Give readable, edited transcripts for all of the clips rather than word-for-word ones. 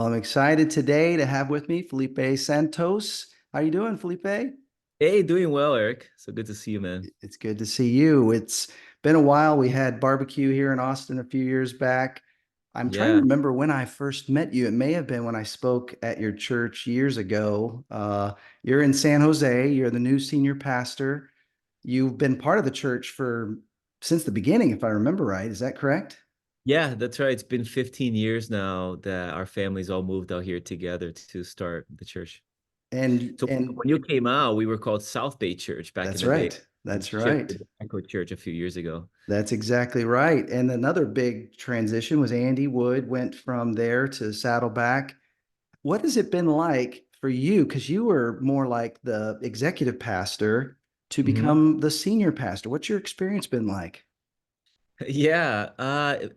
Well, I'm excited today to have with me Filipe Santos. How you doing, Filipe? Hey, doing well, Eric. So good to see you, man. It's good to see you. It's been a while. We had barbecue here in Austin a few years back. I'm trying to Yeah. remember when I first met you. It may have been when I spoke at your church years ago. You're in San Jose. You're the new senior pastor. You've been part of the church for since the beginning, if I remember right. Is that correct? Yeah, that's right. It's been 15 years now that our families all moved out here together to start the church. And So and when you came out, we were called South Bay Church back in that's the day. right. We That's right. shifted to Echo Church a few years ago. That's exactly right. And another big transition was Andy Wood went from there to Saddleback. What has it been like for you? Because you were more like the executive pastor to Mhm. become the senior pastor. What's your experience been like? Yeah,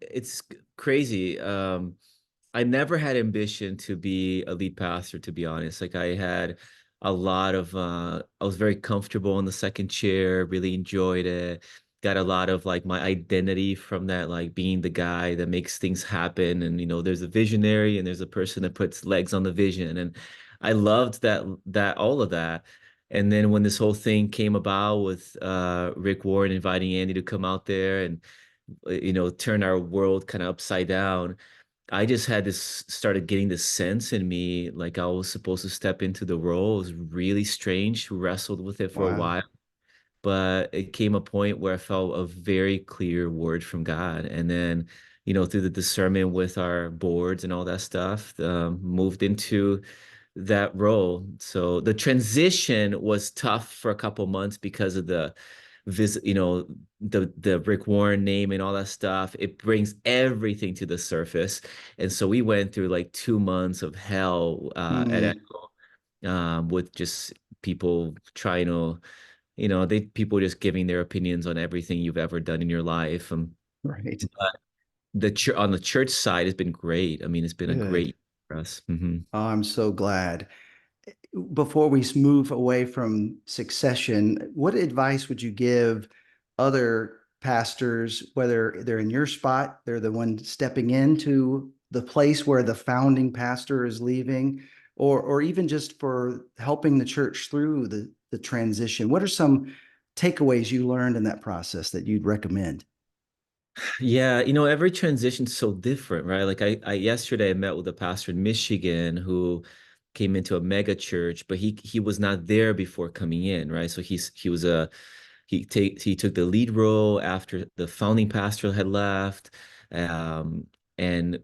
it's crazy. I never had ambition to be a lead pastor, to be honest. Like I had a lot of I was very comfortable in the second chair, really enjoyed it. Got a lot of like my identity from that, like being the guy that makes things happen. And there's a visionary and there's a person that puts legs on the vision. And I loved that all of that. And then when this whole thing came about with Rick Warren inviting Andy to come out there and turn our world kind of upside down. I just had this started getting this sense in me like I was supposed to step into the role. It was really strange, wrestled with it for a Wow. while, but it came a point where I felt a very clear word from God. And then, through the discernment with our boards and all that stuff, moved into that role. So the transition was tough for a couple months because of the visit, the Rick Warren name and all that stuff. It brings everything to the surface. And so we went through like 2 months of hell at Mm, Echo, with just people trying to, they people just giving their opinions on everything you've ever done in your life. right. But on the church side has been great. I mean, it's been a Good. great for us. Hmm. Oh, I'm so glad. Before we move away from succession, what advice would you give other pastors, whether they're in your spot, they're the one stepping into the place where the founding pastor is leaving, or even just for helping the church through the transition? What are some takeaways you learned in that process that you'd recommend? Yeah, every transition's so different, right? Like I yesterday I met with a pastor in Michigan who came into a mega church, but he was not there before coming in, right? So he took the lead role after the founding pastor had left, um, and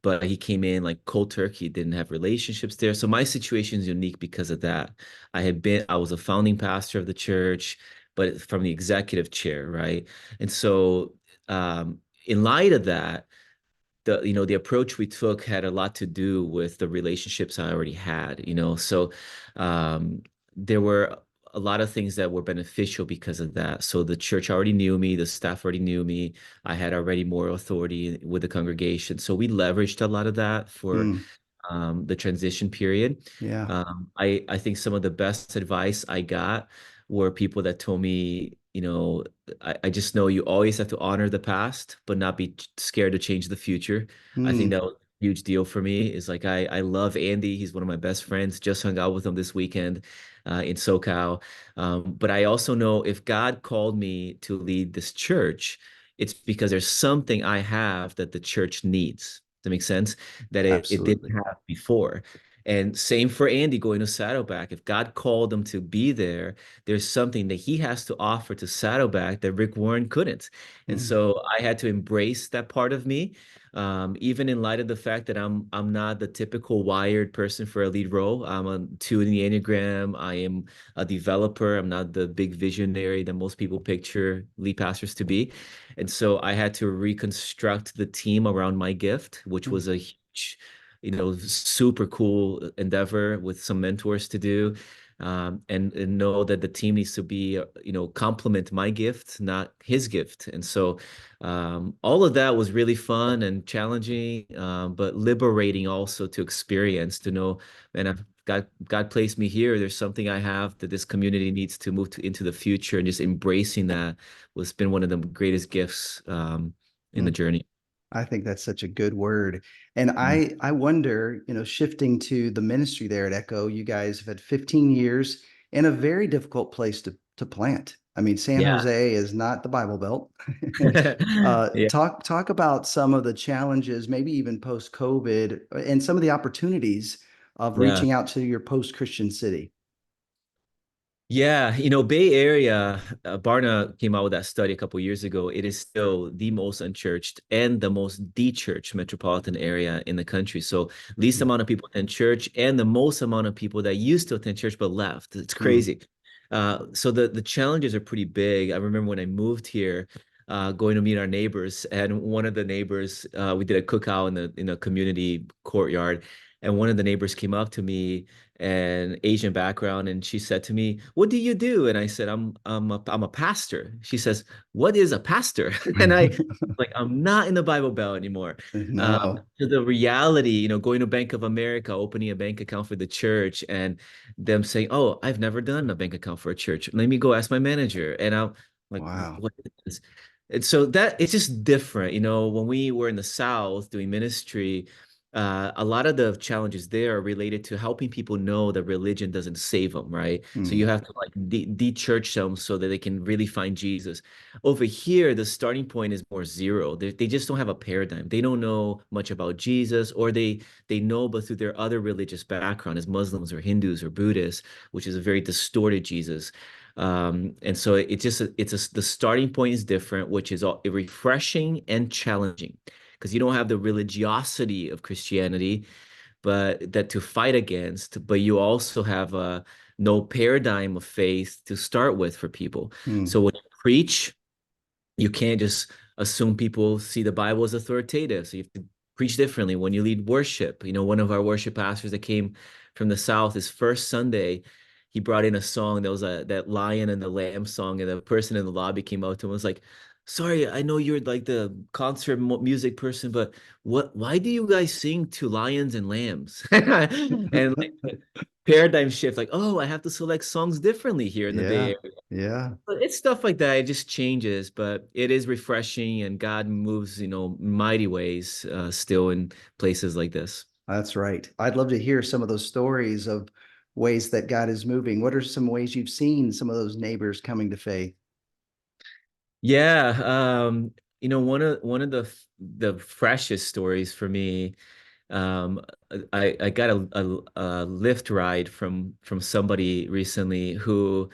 but he came in like cold turkey, didn't have relationships there. So my situation is unique because of that. I was a founding pastor of the church, but from the executive chair, right? And so in light of that, the approach we took had a lot to do with the relationships I already had, so there were a lot of things that were beneficial because of that. So the church already knew me, the staff already knew me. I had already more authority with the congregation, so we leveraged a lot of that for Mm, the transition period. yeah. I think some of the best advice I got were people that told me, I just know you always have to honor the past, but not be scared to change the future. I think Mm, that was a huge deal for me. Is like I love Andy. He's one of my best friends. Just hung out with him this weekend in SoCal. But I also know if God called me to lead this church, it's because there's something I have that the church needs. Does that make sense? That it didn't absolutely. have before. And same for Andy going to Saddleback. If God called him to be there, there's something that he has to offer to Saddleback that Rick Warren couldn't. And Mm, so I had to embrace that part of me, even in light of the fact that I'm not the typical wired person for a lead role. I'm a two in the Enneagram. I am a developer. I'm not the big visionary that most people picture lead pastors to be. And so I had to reconstruct the team around my gift, which mm, was a huge, super cool endeavor with some mentors to do. And know that the team needs to be, complement my gift, not his gift. And so all of that was really fun and challenging, but liberating also to experience, to know, man, God placed me here. There's something I have that this community needs to move into the future, and just embracing that was been one of the greatest gifts in the mm. journey. I think that's such a good word. And Mm. I wonder, shifting to the ministry there at Echo, you guys have had 15 years in a very difficult place to plant. I mean, San Yeah. Jose is not the Bible Belt. Yeah. Talk about some of the challenges, maybe even post-COVID, and some of the opportunities of Yeah. reaching out to your post-Christian city. Yeah, Bay Area, Barna came out with that study a couple years ago. It is still the most unchurched and the most de-churched metropolitan area in the country. So least Mm, amount of people attend church and the most amount of people that used to attend church but left. It's mm, crazy. So the challenges are pretty big. I remember when I moved here, going to meet our neighbors, and one of the neighbors, we did a cookout in a community courtyard, and one of the neighbors came up to me and Asian background, and she said to me, "What do you do?" And I said, I'm a pastor." She says, "What is a pastor?" And like, I'm not in the Bible Belt anymore. No. So the reality, going to Bank of America, opening a bank account for the church, and them saying, "Oh, I've never done a bank account for a church. Let me go ask my manager." And I'm like, Wow. "What is this?" And so that it's just different. When we were in the South doing ministry, a lot of the challenges there are related to helping people know that religion doesn't save them, right? So you Mm, have to like de-church them so that they can really find Jesus. Over here, the starting point is more zero. They just don't have a paradigm. They don't know much about Jesus, or they know, but through their other religious background as Muslims or Hindus or Buddhists, which is a very distorted Jesus. And so the starting point is different, which is all refreshing and challenging because you don't have the religiosity of Christianity, but that to fight against, but you also have no paradigm of faith to start with for people. mm, So when you preach, you can't just assume people see the Bible as authoritative. So you have to preach differently. When you lead worship, one of our worship pastors that came from the South, his first Sunday, he brought in a song that was that Lion and the Lamb song, and the person in the lobby came out to him and was like, "Sorry, I know you're like the concert music person, but why do you guys sing to lions and lambs?" And like paradigm shift, like, oh, I have to select songs differently here in the Bay yeah. Area. Yeah. But it's stuff like that. It just changes, but it is refreshing, and God moves, mighty ways still in places like this. That's right. I'd love to hear some of those stories of ways that God is moving. What are some ways you've seen some of those neighbors coming to faith? Yeah, one of the freshest stories for me. Um, I got a Lyft ride from somebody recently who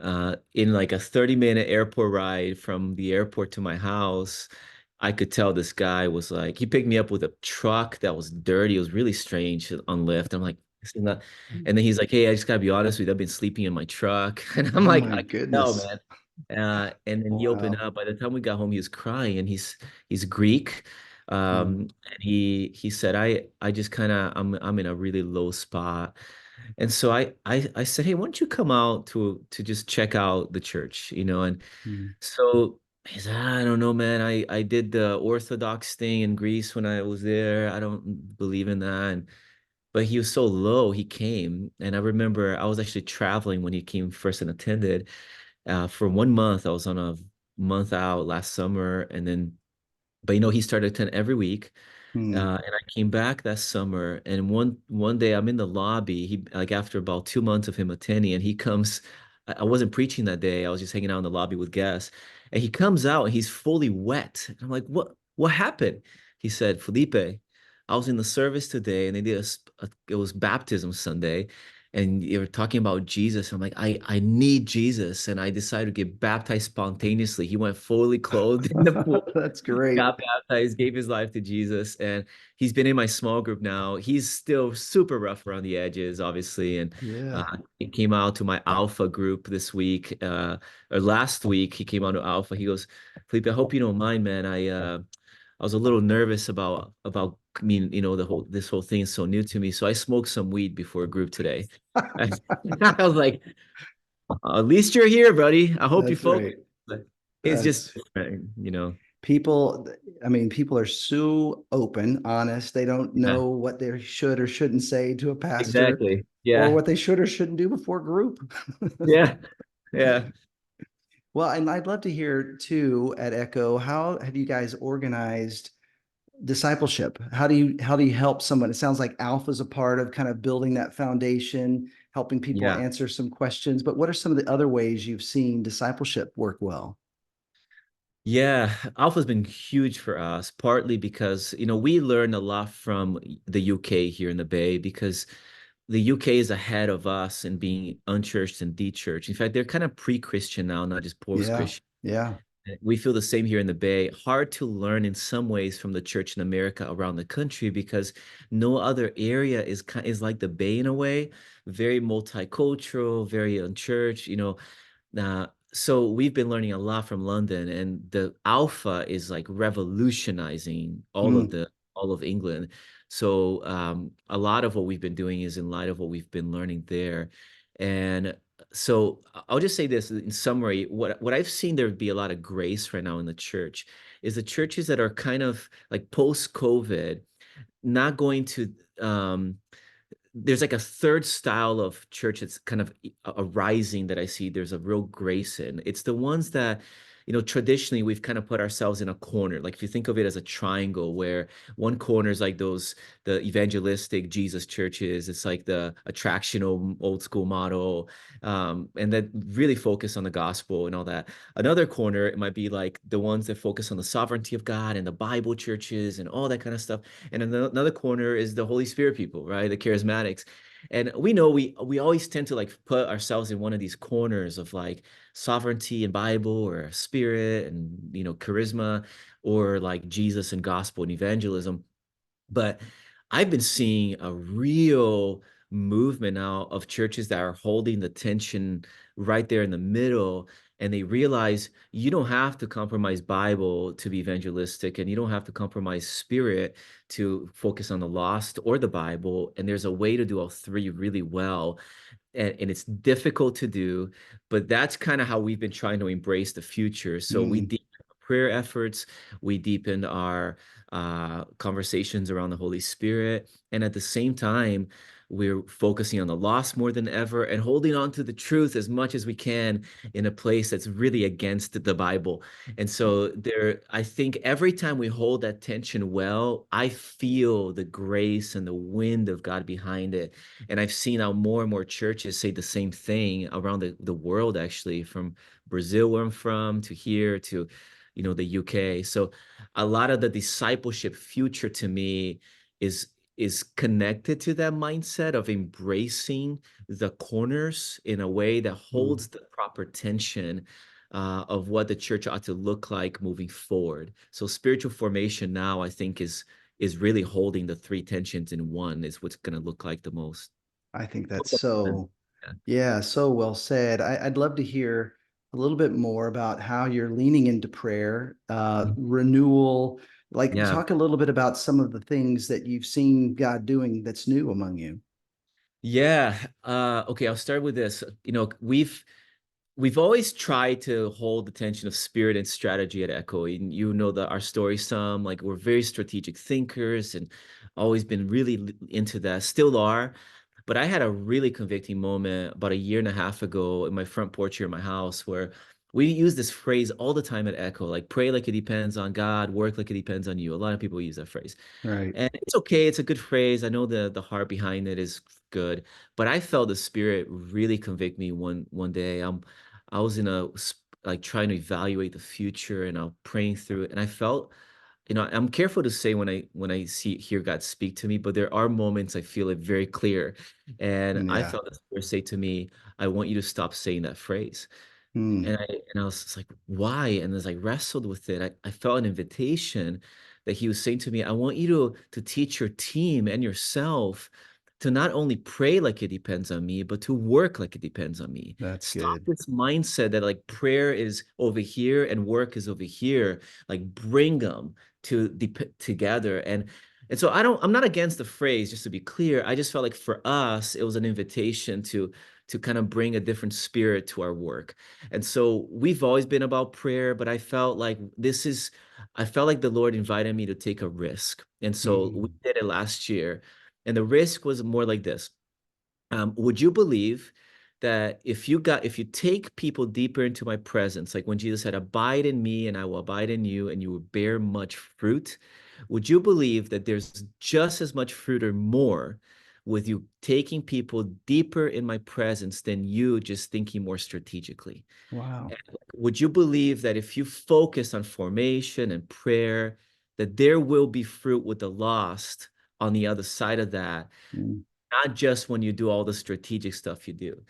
in like a 30-minute airport ride from the airport to my house, I could tell this guy was like, he picked me up with a truck that was dirty. It was really strange on Lyft. I'm like, this is not, and then he's like, "Hey, I just gotta be honest with you. I've been sleeping in my truck." And I'm Oh like, my "I can tell, goodness. man." And then he opened Wow. up. By the time we got home, he was crying, and he's Greek. Hmm. And he said, I just kind of I'm in a really low spot. And so I said, "Hey, why don't you come out to just check out the church, And Hmm. so he said, "I don't know, man. I did the Orthodox thing in Greece when I was there. I don't believe in that." But he was so low, he came. And I remember I was actually traveling when he came first and attended. For 1 month, I was on a month out last summer. And then, but he started to attend every week. Hmm. And I came back that summer, and one day I'm in the lobby. He like after about 2 months of him attending, and he comes. I wasn't preaching that day. I was just hanging out in the lobby with guests, and he comes out and he's fully wet. And I'm like, What happened?" He said, "Felipe, I was in the service today, and they did it was baptism Sunday, and you were talking about Jesus. I'm like, I need Jesus, and I decided to get baptized spontaneously." He went fully clothed in the pool, That's great. got baptized, gave his life to Jesus, and he's been in my small group now. He's still super rough around the edges, obviously, and Yeah. he came out to my Alpha group this week, or last week. He came out to Alpha. He goes, "Felipe, I hope you don't mind, man. I was a little nervous about I mean, this whole thing is so new to me, so I smoked some weed before a group today." I was like, "At least you're here, buddy. I hope you That's focus." right. But it's just That's different. people. I mean, people are so open, honest. They don't Yeah, know what they should or shouldn't say to a pastor exactly. or Yeah. what they should or shouldn't do before group. Yeah. Yeah. Well, and I'd love to hear too at Echo, how have you guys organized discipleship? How do you help someone? It sounds like Alpha is a part of kind of building that foundation, helping people Yeah. answer some questions. But what are some of the other ways you've seen discipleship work well? Yeah, Alpha's been huge for us, partly because, we learned a lot from the UK here in the Bay because the UK is ahead of us in being unchurched and de-churched. In fact, they're kind of pre-Christian now, not just Yeah, post-Christian. yeah. We feel the same here in the Bay. Hard to learn in some ways from the church in America around the country because no other area is like the Bay in a way, very multicultural, very unchurched, so we've been learning a lot from London, and the Alpha is like revolutionizing Mm, all of England. So a lot of what we've been doing is in light of what we've been learning there. And so I'll just say this in summary, what I've seen there be a lot of grace right now in the church is the churches that are kind of like post-COVID, not going to there's like a third style of church that's kind of arising that I see there's a real grace in. It's the ones that, traditionally we've kind of put ourselves in a corner. Like if you think of it as a triangle where one corner is like the evangelistic Jesus churches, it's like the attractional old school model, and that really focus on the gospel and all that. Another corner, it might be like the ones that focus on the sovereignty of God and the Bible churches and all that kind of stuff. And another corner is the Holy Spirit people, right? The charismatics. And we know we always tend to like put ourselves in one of these corners of like sovereignty and Bible or spirit and charisma or like Jesus and gospel and evangelism. But I've been seeing a real movement now of churches that are holding the tension right there in the middle. And they realize you don't have to compromise Bible to be evangelistic, and you don't have to compromise spirit to focus on the lost or the Bible. And there's a way to do all three really well, and it's difficult to do, but that's kind of how we've been trying to embrace the future. So we mm, deepen our prayer efforts, we deepen our conversations around the Holy Spirit, and at the same time, we're focusing on the lost more than ever and holding on to the truth as much as we can in a place that's really against the Bible. And so I think every time we hold that tension well, I feel the grace and the wind of God behind it. And I've seen how more and more churches say the same thing around the world, actually, from Brazil, where I'm from, to here, to, the UK. So a lot of the discipleship future to me is is connected to that mindset of embracing the corners in a way that mm. holds the proper tension of what the church ought to look like moving forward. So spiritual formation now, I think, is really holding the three tensions in one is what's going to look like the most. I think that's Hope that makes sense. so, yeah, so well said. I'd love to hear a little bit more about how you're leaning into prayer, Yeah. renewal. Like, Yeah. talk a little bit about some of the things that you've seen God doing that's new among you. Yeah. Okay, I'll start with this. We've always tried to hold the tension of spirit and strategy at Echo. And our story some, like we're very strategic thinkers and always been really into that, still are. But I had a really convicting moment about a year and a half ago in my front porch here in my house where we use this phrase all the time at Echo, like pray like it depends on God, work like it depends on you. A lot of people use that phrase. Right. And it's okay, it's a good phrase. I know the heart behind it is good, but I felt the spirit really convict me one day. I was like trying to evaluate the future and I'm praying through it. And I felt, I'm careful to say when I hear God speak to me, but there are moments I feel it very clear. And I Yeah. felt the Spirit say to me, I want you to stop saying that phrase. Mm, And I was just like, why? And as I wrestled with it, I felt an invitation that he was saying to me, I want you to teach your team and yourself to not only pray like it depends on me, but to work like it depends on me. that's Stop good. this mindset that like prayer is over here and work is over here. Like bring them together. And so I'm not against the phrase, just to be clear. I just felt like for us, it was an invitation to kind of bring a different spirit to our work. And so we've always been about prayer, but I felt like the Lord invited me to take a risk. And so we Mm, did it last year. And the risk was more like this. Would you believe that if you take people deeper into my presence, like when Jesus said, abide in me and I will abide in you, and you will bear much fruit, would you believe that there's just as much fruit or more with you taking people deeper in my presence than you just thinking more strategically? Wow. And would you believe that if you focus on formation and prayer, that there will be fruit with the lost on the other side of that, Mm. not just when you do all the strategic stuff you do.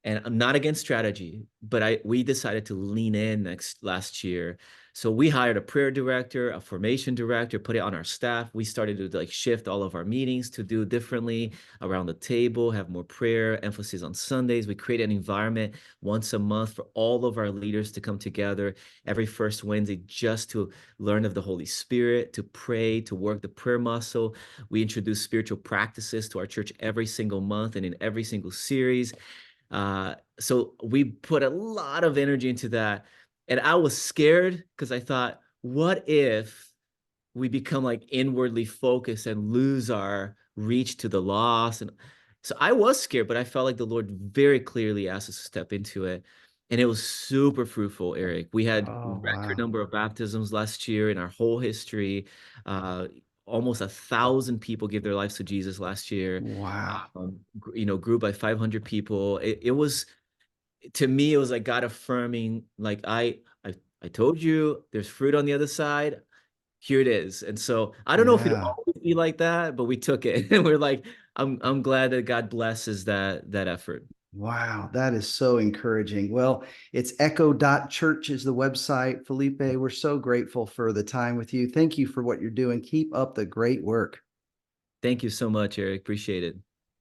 And I'm not against strategy, but we decided to lean in last year. So we hired a prayer director, a formation director, put it on our staff. We started to like shift all of our meetings to do differently around the table, have more prayer, emphasis on Sundays. We create an environment once a month for all of our leaders to come together every first Wednesday just to learn of the Holy Spirit, to pray, to work the prayer muscle. We introduce spiritual practices to our church every single month and in every single series. So we put a lot of energy into that. And I was scared because I thought, what if we become like inwardly focused and lose our reach to the lost? And so I was scared, but I felt like the Lord very clearly asked us to step into it. And it was super fruitful, Eric. We had Oh, record wow. number of baptisms last year in our whole history. Uh, Almost 1,000 people gave their lives to Jesus last year. Wow. Grew by 500 people. It was, to me, it was like God affirming, like I told you, there's fruit on the other side. Here it is. And so I don't know if it'll Yeah. always be like that, but we took it. And we're like, I'm glad that God blesses that effort. Wow, that is so encouraging. Well, it's echo.church is the website. Felipe, we're so grateful for the time with you. Thank you for what you're doing. Keep up the great work. Thank you so much, Eric. Appreciate it.